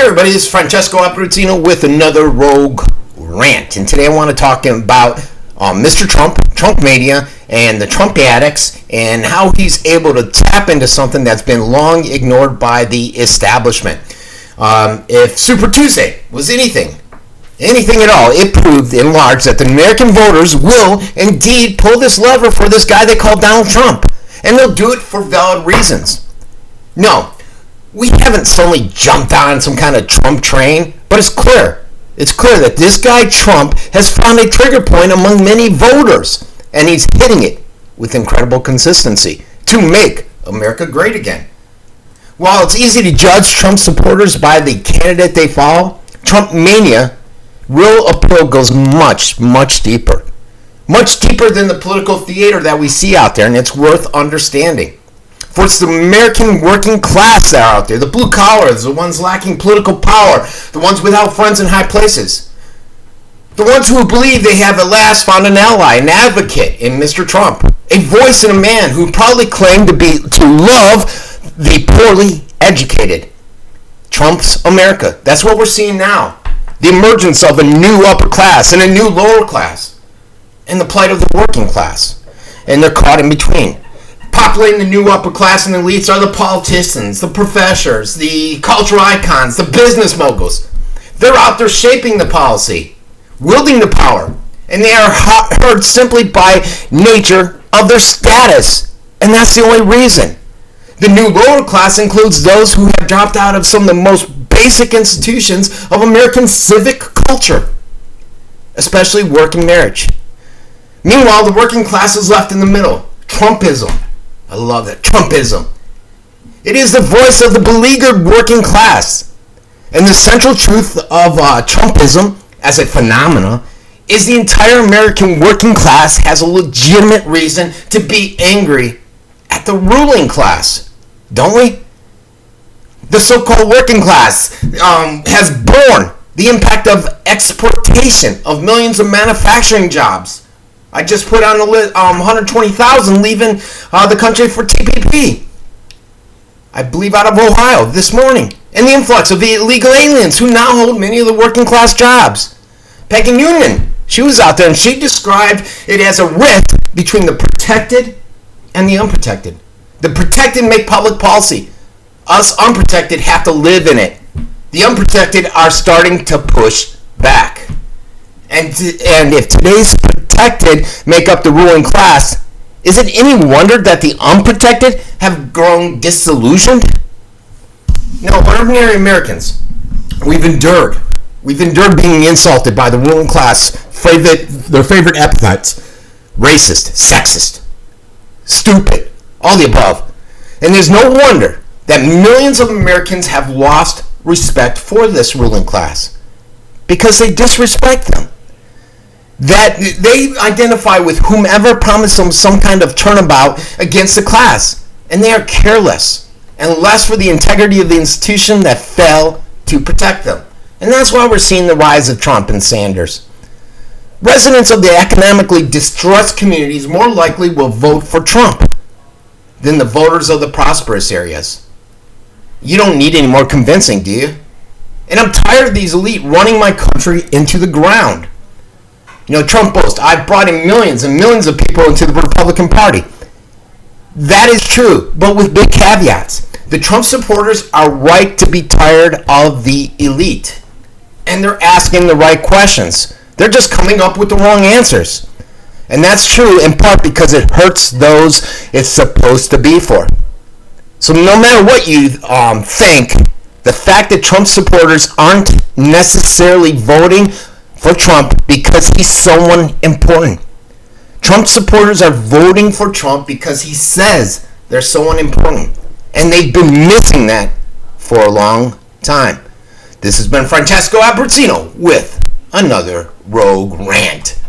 everybody, this is Francesco Abbruzzino with another Rogue Rant. And today I want to talk about Mr. Trump, Trumpmaina, and the Trump addicts, and how he's able to tap into something that's been long ignored by the establishment. If Super Tuesday was anything at all, it proved in large that the American voters will indeed pull this lever for this guy they call Donald Trump. And they'll do it for valid reasons. No, we haven't suddenly jumped on some kind of Trump train, but it's clear that this guy Trump has found a trigger point among many voters, and he's hitting it with incredible consistency to make America great again. While it's easy to judge Trump supporters by the candidate they follow, Trumpmaina real appeal goes much, much deeper. Much deeper than the political theater that we see out there, and it's worth understanding. For it's the American working class that are out there, the blue collars, the ones lacking political power, the ones without friends in high places, the ones who believe they have at last found an ally, an advocate in Mr. Trump, a voice in a man who probably claimed to love the poorly educated. Trump's America. That's what we're seeing now. The emergence of a new upper class and a new lower class, and the plight of the working class, and they're caught in between. Populating the new upper class and elites are the politicians, the professors, the cultural icons, the business moguls. They're out there shaping the policy, wielding the power, and they are heard simply by nature of their status, and that's the only reason. The new lower class includes those who have dropped out of some of the most basic institutions of American civic culture, especially work and marriage. Meanwhile, the working class is left in the middle. Trumpism. I love that. Trumpism. It is the voice of the beleaguered working class. And the central truth of Trumpism as a phenomenon is the entire American working class has a legitimate reason to be angry at the ruling class. Don't we? The so-called working class has borne the impact of exportation of millions of manufacturing jobs. I just put on the list 120,000 leaving the country for TPP. I believe out of Ohio this morning. And the influx of the illegal aliens who now hold many of the working class jobs. Peggy Noonan, she was out there and she described it as a rift between the protected and the unprotected. The protected make public policy. Us unprotected have to live in it. The unprotected are starting to push back. And if today's protected make up the ruling class, is it any wonder that the unprotected have grown disillusioned? No, ordinary Americans, we've endured being insulted by the ruling class, their favorite epithets: racist, sexist, stupid, all the above. And there's no wonder that millions of Americans have lost respect for this ruling class because they disrespect them. That they identify with whomever promised them some kind of turnabout against the class, and they are careless and less for the integrity of the institution that failed to protect them. And that's why we're seeing the rise of Trump and Sanders. Residents of the economically distressed communities more likely will vote for Trump than the voters of the prosperous areas. You don't need any more convincing, do you? And I'm tired of these elite running my country into the ground. You know, Trump boasts, I've brought in millions and millions of people into the Republican Party. That is true, but with big caveats. The Trump supporters are right to be tired of the elite. And they're asking the right questions. They're just coming up with the wrong answers. And that's true in part because it hurts those it's supposed to be for. So no matter what you think, the fact that Trump supporters aren't necessarily voting for Trump because he's someone important. Trump supporters are voting for Trump because he says they're someone important. And they've been missing that for a long time. This has been Francesco Abbruzzino with another Rogue Rant.